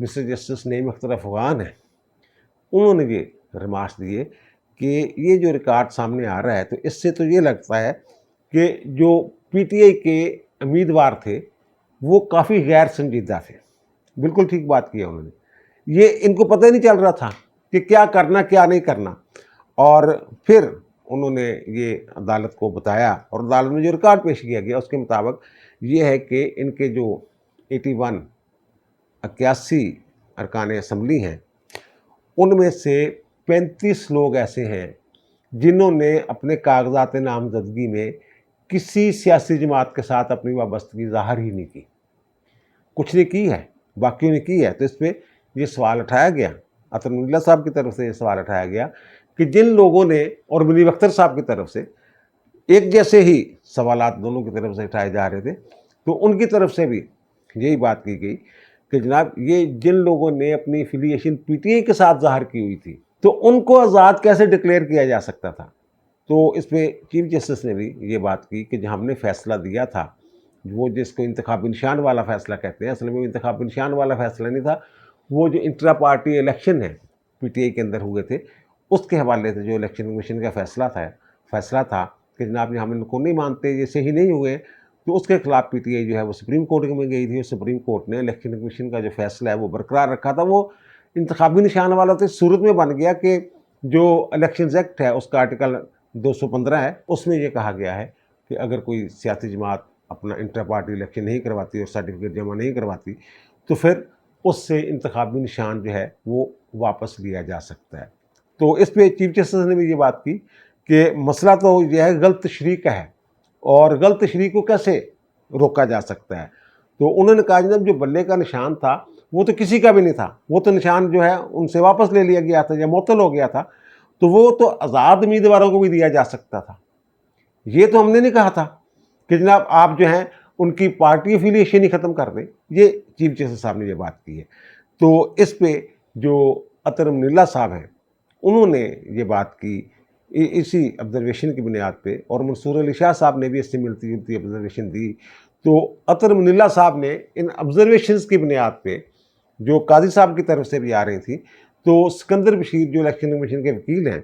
Mister justice نعیم اختر افغان ہیں، انہوں نے یہ ریمارکس دیے کہ یہ جو ریکارڈ سامنے آ رہا ہے تو اس سے تو یہ لگتا ہے کہ جو پی ٹی آئی کے امیدوار تھے وہ کافی غیر سنجیدہ تھے۔ بالکل ٹھیک بات کی ہے انہوں نے، یہ ان کو پتہ ہی نہیں چل رہا تھا کہ کیا کرنا کیا نہیں کرنا، اور پھر انہوں نے یہ عدالت کو بتایا، اور عدالت میں جو ریکارڈ پیش کیا گیا اس کے مطابق یہ ہے کہ ان کے جو 81 ارکان اسمبلی ہیں ان میں سے 35 لوگ ایسے ہیں جنہوں نے اپنے کاغذات نامزدگی میں کسی سیاسی جماعت کے ساتھ اپنی وابستگی ظاہر ہی نہیں کی، کچھ نے کی ہے، باقیوں نے کی ہے۔ تو اس پہ یہ سوال اٹھایا گیا، عطر منیلہ صاحب کی طرف سے یہ سوال اٹھایا گیا کہ جن لوگوں نے، اور منیر اختر صاحب کی طرف سے ایک جیسے ہی سوالات دونوں کی طرف سے اٹھائے جا رہے تھے، تو ان کی طرف سے بھی یہی بات کی گئی کہ جناب یہ جن لوگوں نے اپنی افیلیشن پی ٹی آئی کے ساتھ ظاہر کی ہوئی تھی تو ان کو آزاد کیسے ڈکلیئر کیا جا سکتا تھا۔ تو اس پہ چیف جسٹس نے بھی یہ بات کی کہ جو ہم نے فیصلہ دیا تھا، وہ جس کو انتخابی نشان والا فیصلہ کہتے ہیں، اصل میں وہ انتخابی نشان والا فیصلہ نہیں تھا، وہ جو انٹرا پارٹی الیکشن ہے پی ٹی آئی کے اندر ہوئے تھے اس کے حوالے سے جو الیکشن کمیشن کا فیصلہ تھا کہ جناب یہ ہم ان کو نہیں مانتے، یہ صحیح نہیں ہوئے، تو اس کے خلاف پی ٹی آئی جو ہے وہ سپریم کورٹ میں گئی تھی، اور سپریم کورٹ نے الیکشن کمیشن کا جو فیصلہ ہے وہ برقرار رکھا تھا۔ وہ انتخابی نشان والا تو اس صورت میں بن گیا کہ جو الیکشنز ایکٹ ہے اس کا آرٹیکل 215 ہے، اس میں یہ کہا گیا ہے کہ اگر کوئی سیاسی جماعت اپنا انٹر پارٹی الیکشن نہیں کرواتی اور سرٹیفکیٹ جمع نہیں کرواتی تو پھر اس سے انتخابی نشان جو ہے وہ واپس لیا جا سکتا ہے۔ تو اس پہ چیف جسٹس نے بھی یہ بات کی کہ مسئلہ تو یہ ہے غلط تشریح کا ہے، اور غلط تشریح کو کیسے روکا جا سکتا ہے۔ تو انہوں نے کہا جناب جو بلے کا نشان تھا وہ تو کسی کا بھی نہیں تھا، وہ تو نشان جو ہے ان سے واپس لے لیا گیا تھا یا معطل ہو گیا تھا، تو وہ تو آزاد امیدواروں کو بھی دیا جا سکتا تھا۔ یہ تو ہم نے نہیں کہا تھا کہ جناب آپ جو ہیں ان کی پارٹی افیلیشن ہی ختم کر دیں، یہ چیف جسٹس صاحب نے یہ بات کی ہے۔ تو اس پہ جو عطر منیلہ صاحب ہیں انہوں نے یہ بات کی اسی آبزرویشن کی بنیاد پہ، اور منصور علی شاہ صاحب نے بھی اس سے ملتی جلتی آبزرویشن دی۔ تو عطر منیلہ صاحب نے ان آبزرویشنز کی بنیاد پہ جو قاضی صاحب کی طرف سے بھی آ رہی تھی، تو سکندر بشیر جو الیکشن کمیشن کے وکیل ہیں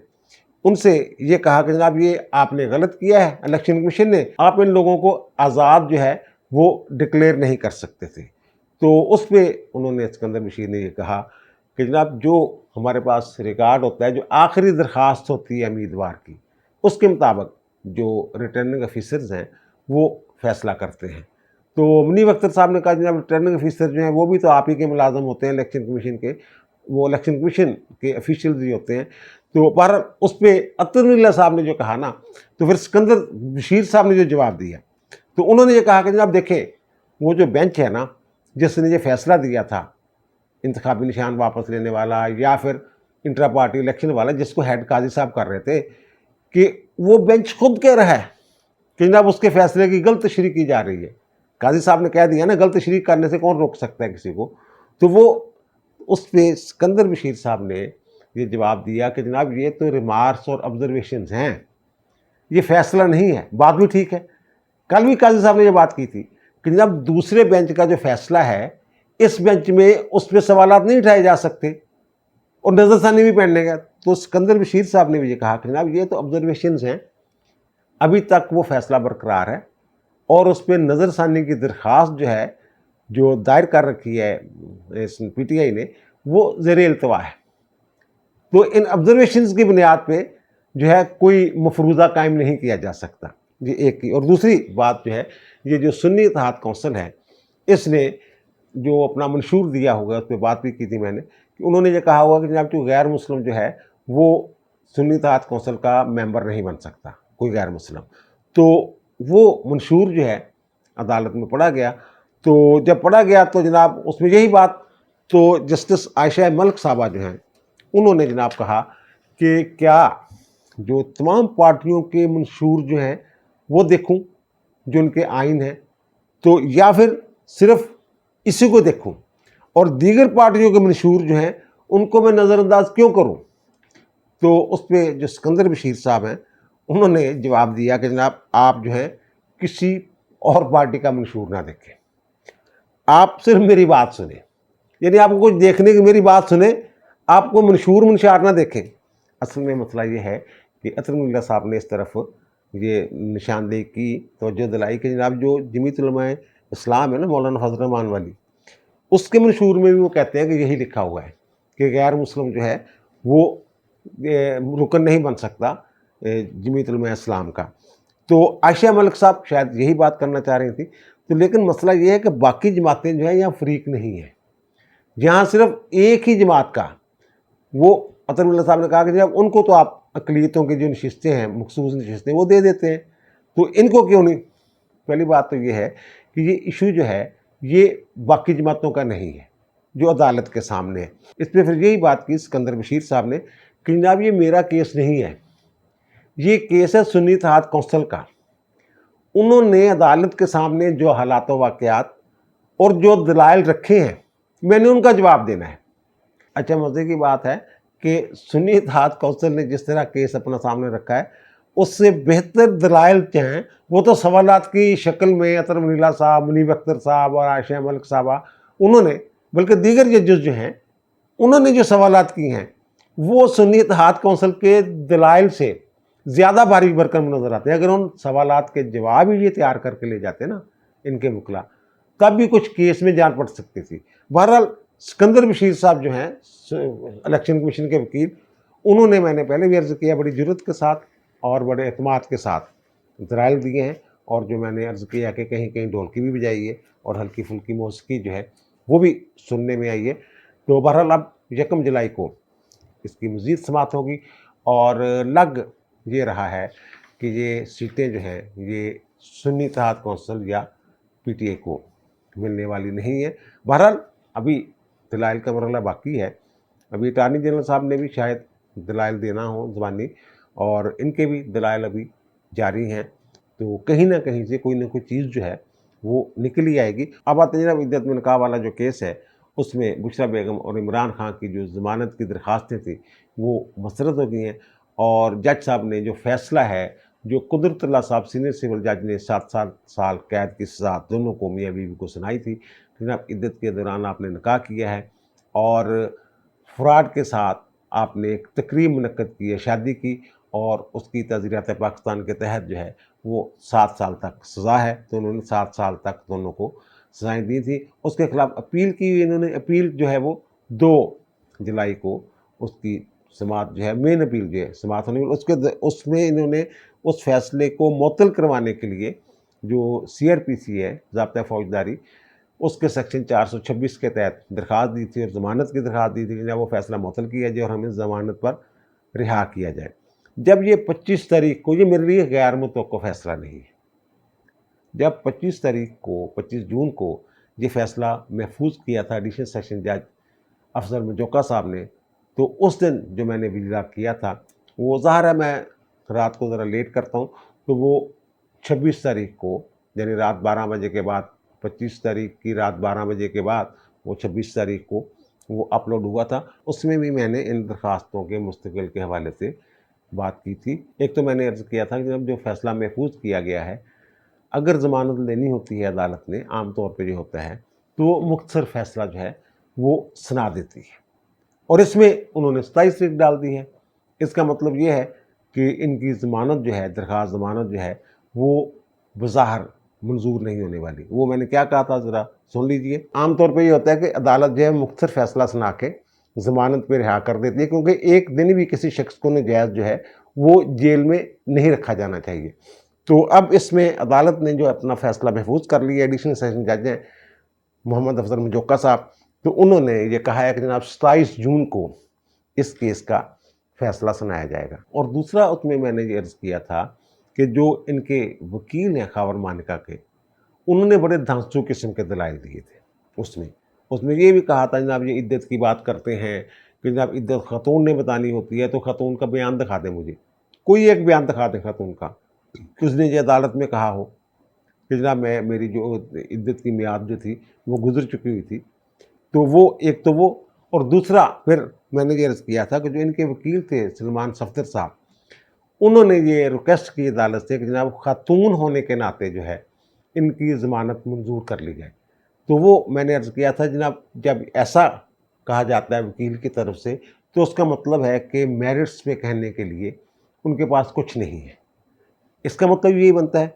ان سے یہ کہا کہ جناب یہ آپ نے غلط کیا ہے، الیکشن کمیشن نے، آپ ان لوگوں کو آزاد جو ہے وہ ڈکلیئر نہیں کر سکتے تھے۔ تو اس پہ انہوں نے، سکندر بشیر نے یہ کہا کہ جناب جو ہمارے پاس ریکارڈ ہوتا ہے، جو آخری درخواست ہوتی ہے امیدوار کی، اس کے مطابق جو ریٹرننگ آفیسرز ہیں وہ فیصلہ کرتے ہیں۔ تو منیر اختر صاحب نے کہا جناب ریٹرننگ آفیسر جو ہیں وہ بھی تو آپ ہی کے ملازم ہوتے ہیں الیکشن کمیشن کے، وہ الیکشن کمیشن کے افیشیلز ہی ہوتے ہیں۔ تو پر اس پہ عطر منیلہ صاحب نے جو کہا نا، تو پھر سکندر بشیر صاحب نے جو جواب دیا تو انہوں نے یہ کہا کہ جناب دیکھیں وہ جو بینچ ہے نا جس نے یہ فیصلہ دیا تھا انتخابی نشان واپس لینے والا یا پھر انٹرا پارٹی الیکشن والا، جس کو ہیڈ قاضی صاحب کر رہے تھے، کہ وہ بینچ خود کہہ رہا ہے کہ جناب اس کے فیصلے کی غلط تشریح کی جا رہی ہے۔ قاضی صاحب نے کہہ دیا نا، غلط تشریح کرنے سے کون روک سکتا ہے کسی کو۔ تو وہ اس پہ سکندر بشیر صاحب نے یہ جواب دیا کہ جناب یہ تو ریمارکس اور آبزرویشنز ہیں، یہ فیصلہ نہیں ہے۔ بات بھی ٹھیک ہے، کل بھی قاضی صاحب نے یہ بات کی تھی کہ جناب دوسرے بینچ کا جو فیصلہ ہے اس بینچ میں اس پہ سوالات نہیں اٹھائے جا سکتے اور نظر ثانی بھی پڑھنے گا۔ تو سکندر بشیر صاحب نے بھی یہ کہا کہ جناب یہ تو آبزرویشنز ہیں، ابھی تک وہ فیصلہ برقرار ہے، اور اس پہ نظر ثانی کی درخواست جو ہے جو دائر کر رکھی ہے پی ٹی آئی نے وہ زیر التوا ہے۔ تو ان آبزرویشنز کی بنیاد پہ جو ہے کوئی مفروضہ قائم نہیں کیا جا سکتا، یہ ایک کی۔ اور دوسری بات جو ہے، یہ جو سنی اتحاد کونسل ہے اس نے جو اپنا منشور دیا ہوگا اس پہ بات بھی کی تھی میں نے، کہ انہوں نے یہ کہا ہوگا کہ جناب کوئی غیر مسلم جو ہے وہ سنی اتحاد کونسل کا ممبر نہیں بن سکتا، کوئی غیر مسلم۔ تو وہ منشور جو ہے عدالت میں پڑھا گیا، تو جب پڑھا گیا تو جناب اس میں یہی بات، تو جسٹس عائشہ ملک صاحبہ جو ہیں انہوں نے جناب کہا کہ کیا جو تمام پارٹیوں کے منشور جو ہیں وہ دیکھوں جو ان کے آئین ہیں، تو یا پھر صرف اسی کو دیکھوں، اور دیگر پارٹیوں کے منشور جو ہیں ان کو میں نظر انداز کیوں کروں۔ تو اس پہ جو سکندر بشیر صاحب ہیں انہوں نے جواب دیا کہ جناب آپ جو ہے کسی اور پارٹی کا منشور نہ دیکھیں، آپ صرف میری بات سنیں۔ یعنی آپ کو کچھ دیکھنے کی، میری بات سنیں، آپ کو منشور منشیات نہ دیکھیں. اصل میں مسئلہ یہ ہے کہ اطہر اللہ صاحب نے اس طرف یہ نشاندہی کی، توجہ دلائی کہ جناب جو جمیعت علماء اسلام ہے نا مولانا فضل الرحمان والی، اس کے منشور میں بھی وہ کہتے ہیں کہ یہی لکھا ہوا ہے کہ غیر مسلم جو ہے وہ رکن نہیں بن سکتا جمیعت علماء اسلام کا. تو عائشہ ملک صاحب شاید یہی بات کرنا چاہ رہی تھی. تو لیکن مسئلہ یہ ہے کہ باقی جماعتیں جو ہیں یہاں فریق نہیں ہیں، جہاں صرف ایک ہی جماعت کا، وہ اطہر اللہ صاحب نے کہا کہ جب ان کو تو آپ اقلیتوں کی جو نشستیں ہیں، مخصوص نشستیں، وہ دے دیتے ہیں، تو ان کو کیوں نہیں؟ پہلی بات تو یہ ہے کہ یہ ایشو جو ہے یہ باقی جماعتوں کا نہیں ہے جو عدالت کے سامنے ہے. اس پہ پھر یہی بات کی سکندر بشیر صاحب نے کہ جناب یہ میرا کیس نہیں ہے، یہ کیس ہے سنی اتحاد کونسل کا. انہوں نے عدالت کے سامنے جو حالات و واقعات اور جو دلائل رکھے ہیں، میں نے ان کا جواب دینا ہے. اچھا مزے کی بات ہے کہ سنی اتحاد کونسل نے جس طرح کیس اپنا سامنے رکھا ہے، اس سے بہتر دلائل ہیں وہ تو سوالات کی شکل میں اطہر منیلہ صاحب، منیب اختر صاحب اور عائشہ ملک صاحبہ، انہوں نے، بلکہ دیگر ججز جو ہیں انہوں نے جو سوالات کی ہیں وہ سنی اتحاد کونسل کے دلائل سے زیادہ باریک برکن نظر آتے ہیں. اگر ان سوالات کے جواب ہی یہ تیار کر کے لے جاتے نا ان کے وکلا، تب بھی کچھ کیس میں جان پڑ سکتی تھی. بہرحال سکندر بشیر صاحب جو ہیں الیکشن کمیشن کے وکیل، انہوں نے، میں نے پہلے بھی عرض کیا، بڑی جرت کے ساتھ اور بڑے اعتماد کے ساتھ دلائل دیے ہیں. اور جو میں نے عرض کیا کہ کہیں کہیں ڈھولکی بھی بجائی ہے اور ہلکی پھلکی موسیقی جو ہے وہ بھی سننے میں آئی ہے. تو بہرحال اب 1 جولائی کو اس کی مزید سماعت ہوگی، اور لگ یہ رہا ہے کہ یہ سیٹیں جو ہیں یہ سنی اتحاد کونسل یا پی ٹی آئی کو ملنے والی نہیں ہے. بہرحال ابھی دلائل کا مرحلہ باقی ہے. ابھی اٹارنی جنرل صاحب نے بھی شاید دلائل دینا ہو زبانی، اور ان کے بھی دلائل ابھی جاری ہیں. تو کہیں نہ کہیں سے کوئی نہ کوئی چیز جو ہے وہ نکل ہی آئے گی. اب آتے جناب عدت میں نکاح والا جو کیس ہے، اس میں بشریٰ بیگم اور عمران خان کی جو ضمانت کی درخواستیں تھیں وہ مسترد ہو گئی ہیں، اور جج صاحب نے جو فیصلہ ہے، جو قدرت اللہ صاحب سینئر سول جج نے 7 سال قید کی سزا دونوں کو، میاں بیوی کو سنائی تھی. جناب عدت کے دوران آپ نے نکاح کیا ہے اور فراڈ کے ساتھ آپ نے ایک تقریب منعقد کی ہے، شادی کی، اور اس کی تعزیرات پاکستان کے تحت جو ہے وہ 7 سال تک سزا ہے. تو انہوں نے 7 سال تک دونوں کو سزائیں دی تھی. اس کے خلاف اپیل کی ہوئی، انہوں نے اپیل جو ہے وہ 2 جولائی کو اس کی سماعت جو ہے، مین اپیل جو ہے سماعت ہونے والی، اس میں انہوں نے اس فیصلے کو معطل کروانے کے لیے جو سی آر پی سی ہے، ضابطۂ فوجداری، اس کے سیکشن 426 کے تحت درخواست دی تھی اور ضمانت کی درخواست دی تھی کہ وہ فیصلہ معطل کیا جائے اور ہمیں ضمانت پر رہا کیا جائے. جب یہ 25 تاریخ کو، یہ میرے لیے غیر متوقع فیصلہ نہیں ہے، جب 25 تاریخ کو، 25 جون کو یہ فیصلہ محفوظ کیا تھا ایڈیشنل سیشن جج افضل مجوکا صاحب نے، تو اس دن جو میں نے ویلا کیا تھا، وہ ظاہر ہے میں رات کو ذرا لیٹ کرتا ہوں، تو وہ 26 تاریخ کو، یعنی رات 12 بجے کے بعد، 25 تاریخ کی رات 12 بجے کے بعد وہ 26 تاریخ کو وہ اپلوڈ ہوا تھا. اس میں بھی میں نے ان درخواستوں کے مستقل کے حوالے سے بات کی تھی. ایک تو میں نے عرض کیا تھا کہ جب جو فیصلہ محفوظ کیا گیا ہے، اگر ضمانت لینی ہوتی ہے عدالت نے، عام طور پہ جو ہوتا ہے تو وہ مختصر فیصلہ جو ہے وہ سنا دیتی ہے، اور اس میں انہوں نے 27 تاریخ ڈال دی ہے. اس کا مطلب یہ ہے کہ ان کی ضمانت جو ہے، درخواست ضمانت جو ہے وہ بظاہر منظور نہیں ہونے والی. وہ میں نے کیا کہا تھا ذرا سن لیجئے. عام طور پہ یہ ہوتا ہے کہ عدالت جو ہے مختصر فیصلہ سنا کے ضمانت پہ رہا کر دیتی ہے، کیونکہ ایک دن بھی کسی شخص کو ناجائز جو ہے وہ جیل میں نہیں رکھا جانا چاہیے. تو اب اس میں عدالت نے جو اپنا فیصلہ محفوظ کر لیا، ایڈیشنل سیشن جج ہیں محمد افضل مجوکا صاحب، تو انہوں نے یہ کہا ہے کہ جناب 27 جون کو اس کیس کا فیصلہ سنایا جائے گا. اور دوسرا اس میں نے یہ عرض کیا تھا کہ جو ان کے وکیل ہیں خاور مانکا کے، انہوں نے بڑے دھانسو قسم کے دلائل دیے تھے. اس میں یہ بھی کہا تھا جناب یہ عدت کی بات کرتے ہیں کہ جناب عدت خاتون نے بتانی ہوتی ہے، تو خاتون کا بیان دکھا دیں مجھے، کوئی ایک بیان دکھا دیں خاتون کا کہ اس نے یہ عدالت میں کہا ہو کہ جناب میری جو عدت کی میعاد جو تھی وہ گزر چکی ہوئی تھی. تو وہ ایک تو وہ، اور دوسرا پھر میں نے یہ عرض کیا تھا کہ جو ان کے وکیل تھے سلمان صفدر صاحب، انہوں نے یہ ریکویسٹ کی عدالت سے کہ جناب خاتون ہونے کے ناطے جو ہے ان کی ضمانت منظور کر لی جائے. تو وہ میں نے عرض کیا تھا جناب جب ایسا کہا جاتا ہے وکیل کی طرف سے تو اس کا مطلب ہے کہ میرٹس پہ کہنے کے لیے ان کے پاس کچھ نہیں ہے۔ اس کا مطلب یہی بنتا ہے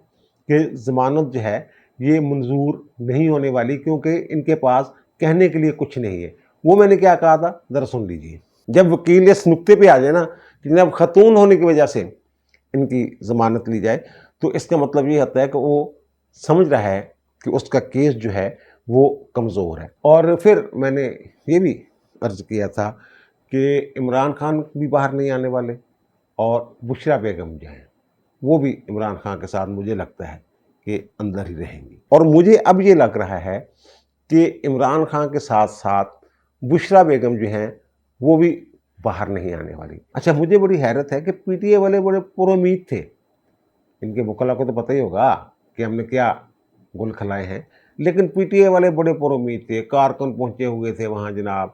کہ ضمانت جو ہے یہ منظور نہیں ہونے والی، کیونکہ ان کے پاس کہنے کے لیے کچھ نہیں ہے۔ وہ میں نے کیا کہا تھا ذرا سن لیجیے۔ جب وکیل اس نقطے پہ آ جائے نا کہ جناب خاتون ہونے کی وجہ سے ان کی ضمانت لی جائے، تو اس کا مطلب یہ ہوتا ہے کہ وہ سمجھ رہا ہے کہ اس کا کیس جو ہے وہ کمزور ہے۔ اور پھر میں نے یہ بھی عرض کیا تھا کہ عمران خان بھی باہر نہیں آنے والے، اور بشریٰ بیگم جو ہیں وہ بھی عمران خان کے ساتھ مجھے لگتا ہے کہ اندر ہی رہیں گی۔ اور مجھے اب یہ لگ رہا ہے کہ عمران خان کے ساتھ ساتھ بشریٰ بیگم جو ہیں وہ بھی باہر نہیں آنے والی۔ اچھا، مجھے بڑی حیرت ہے کہ پی ٹی اے والے بڑے پر امید تھے، ان کے وکلا کو تو پتہ ہی ہوگا کہ ہم نے کیا گل کھلائے ہیں، لیکن پی ٹی اے والے بڑے پر امید تھے، کارکن پہنچے ہوئے تھے وہاں جناب،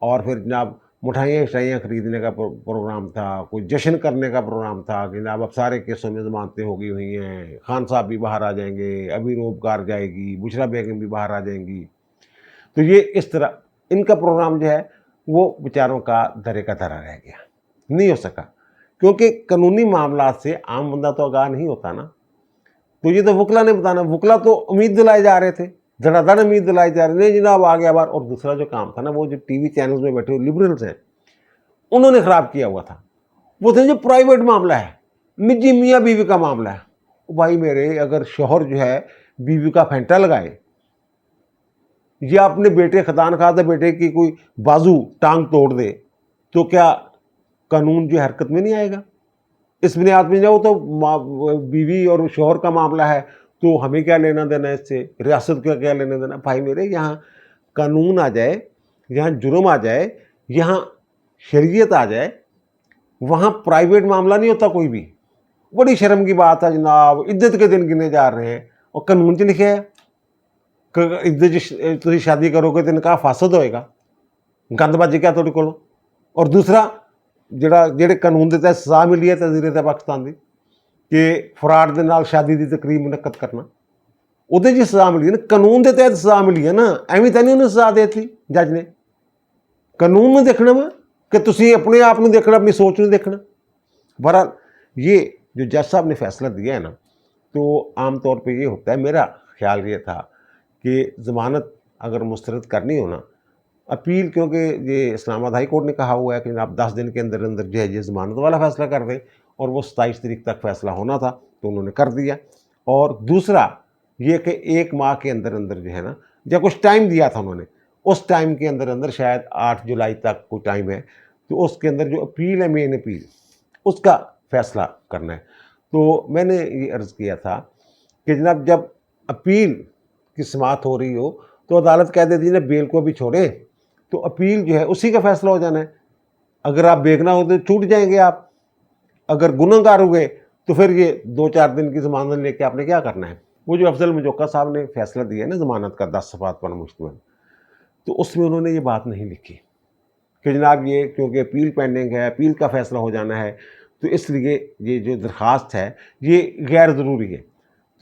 اور پھر جناب مٹھائیاں خریدنے کا پروگرام تھا، کوئی جشن کرنے کا پروگرام تھا کہ جناب اب سارے کیسوں میں ضمانتیں ہو گئی ہوئی ہیں، خان صاحب بھی باہر آ جائیں گے، ابھی روبگار جائے گی، بشریٰ بیگم بھی باہر آ جائیں گی۔ تو یہ اس طرح ان کا پروگرام جو ہے وہ بیچاروں کا درے کا دھرا رہ گیا، نہیں ہو سکا، کیونکہ قانونی معاملات سے عام بندہ تو آگاہ نہیں ہوتا نا۔ تو یہ تو وکلا نے بتانا، وکلا تو امید دلائے جا رہے تھے، دھڑا دھڑ امید دلائی جا رہے، نہیں جناب آ گیا بار۔ اور دوسرا جو کام تھا نا، وہ جو ٹی وی چینلز میں بیٹھے ہوئے لبرلز ہیں انہوں نے خراب کیا ہوا تھا، وہ تھے جو پرائیویٹ معاملہ ہے، نجی میاں بیوی کا معاملہ ہے۔ بھائی میرے، اگر شوہر جو ہے بیوی کا پھینٹا لگائے یا اپنے بیٹے خدان خواہ بیٹے کی کوئی بازو ٹانگ توڑ دے، تو کیا قانون جو حرکت میں نہیں آئے گا؟ اس بنیاد میں جاؤ تو بیوی اور شوہر کا معاملہ ہے تو ہمیں کیا لینا دینا اس سے، ریاست کا کیا لینا دینا؟ بھائی میرے، یہاں قانون آ جائے، یہاں جرم آ جائے، یہاں شریعت آ جائے، وہاں پرائیویٹ معاملہ نہیں ہوتا کوئی بھی۔ بڑی شرم کی بات ہے جناب، عدت کے دن گنے جا رہے ہیں اور قانون 'چ لکھا ہے کہ عدت تھی شادی کرو گے تو نکاح فاسد ہوئے گا، گند بج گیا تھوڑے کو۔ اور دوسرا جڑے قانون دے تحت سزا ملی ہے تحریر پاکستان دی کہ فراڈ دے نال شادی دی تقریب منعقد کرنا، وہ جی سزا ملی ہے نا، قانون دے تحت سزا ملی ہے نا، ایویں تو نہیں انہیں سزا دیتی جج نے۔ قانون میں دیکھنا وا کہ تسی اپنے آپ میں دیکھنا، اپنی سوچ میں دیکھنا۔ بہرحال یہ جو جج صاحب نے فیصلہ دیا ہے نا، تو عام طور پہ یہ ہوتا ہے، میرا خیال یہ تھا کہ ضمانت اگر مسترد کرنی ہو نا، اپیل، کیونکہ یہ اسلام آباد ہائی کورٹ نے کہا ہوا ہے کہ آپ 10 دن کے اندر اندر جو ہے یہ ضمانت والا فیصلہ کر دیں، اور وہ 27 تاریخ تک فیصلہ ہونا تھا تو انہوں نے کر دیا۔ اور دوسرا یہ کہ 1 ماہ کے اندر اندر جو ہے نا، یا کچھ ٹائم دیا تھا انہوں نے، اس ٹائم کے اندر اندر شاید 8 جولائی تک کوئی ٹائم ہے، تو اس کے اندر جو اپیل ہے، مین اپیل، اس کا فیصلہ کرنا ہے۔ تو میں نے یہ عرض کیا تھا کہ جناب جب اپیل کی سماعت ہو رہی ہو تو عدالت کہہ دیتی ہے نا بیل کو بھی چھوڑیں، تو اپیل جو ہے اسی کا فیصلہ ہو جانا ہے۔ اگر آپ بے گناہ ہوتے چھوٹ جائیں گے آپ، اگر گنہگار ہوئے تو پھر یہ 2-4 دن کی ضمانت لے کے آپ نے کیا کرنا ہے۔ وہ جو افضل مجوکا صاحب نے فیصلہ دیا ہے نا ضمانت کا 10 صفحات پر مشتمل، تو اس میں انہوں نے یہ بات نہیں لکھی کہ جناب یہ کیونکہ اپیل پینڈنگ ہے، اپیل کا فیصلہ ہو جانا ہے، تو اس لیے یہ جو درخواست ہے یہ غیر ضروری ہے۔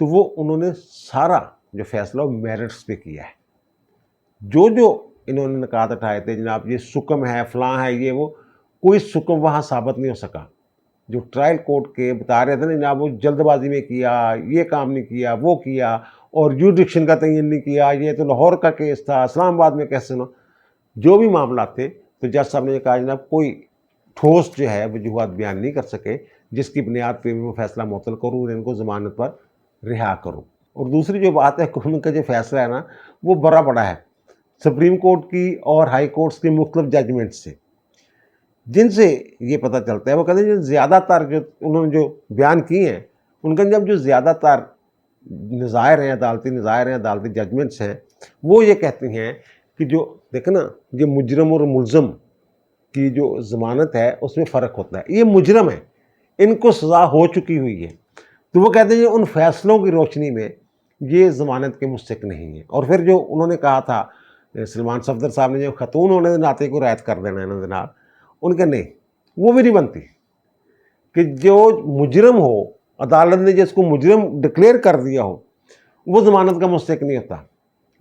تو وہ انہوں نے سارا جو فیصلہ میرٹس پہ کیا ہے، جو انہوں نے نکات اٹھائے تھے جناب یہ سکم ہے، فلاں ہے، یہ وہ، کوئی سکم وہاں ثابت نہیں ہو سکا۔ جو ٹرائل کورٹ کے بتا رہے تھے نا جناب وہ جلد بازی میں کیا، یہ کام نہیں کیا، وہ کیا، اور جوڈکشن کا تعین نہیں کیا، یہ تو لاہور کا کیس تھا، اسلام آباد میں کیسے نہ، جو بھی معاملات تھے، تو جج صاحب نے یہ کہا جناب کوئی ٹھوس جو ہے وجوہات بیان نہیں کر سکے جس کی بنیاد پہ میں فیصلہ معطل کروں اور ان کو ضمانت پر رہا کروں۔ اور دوسری جو بات ہے، قانون کا جو فیصلہ ہے نا وہ بڑا بڑا ہے، سپریم کورٹ کی اور ہائی کورٹس کی مختلف ججمنٹ سے، جن سے یہ پتہ چلتا ہے، وہ کہتے ہیں جو زیادہ تر جو انہوں نے جو بیان کی ہیں ان کا جب جو زیادہ تر نظائر ہیں، عدالتی ججمنٹس ہیں، وہ یہ کہتے ہیں کہ جو دیکھیں نا یہ مجرم اور ملزم کی جو ضمانت ہے اس میں فرق ہوتا ہے۔ یہ مجرم ہے، ان کو سزا ہو چکی ہوئی ہے، تو وہ کہتے ہیں ان فیصلوں کی روشنی میں یہ ضمانت کے مستحق نہیں ہے۔ اور پھر جو انہوں نے کہا تھا سلمان صفدر صاحب نے، جو خاتون ہونے کے ناطے کو رعایت کر دینا ہے جناب، ان کے نہیں، وہ بھی نہیں بنتی کہ جو مجرم ہو، عدالت نے جس کو مجرم ڈکلیئر کر دیا ہو، وہ ضمانت کا مستحق نہیں ہوتا۔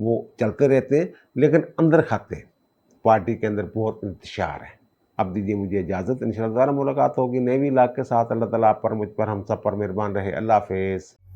وہ چلتے رہتے ہیں لیکن اندر کھاتے ہیں، پارٹی کے اندر بہت انتشار ہے۔ اب دیجیے مجھے اجازت، انشاءاللہ دوبارہ ملاقات ہوگی نئے وی لاگ کے ساتھ۔ اللہ تعالیٰ آپ پر، مجھ پر، ہم سب پر مہربان رہے۔ اللہ حافظ۔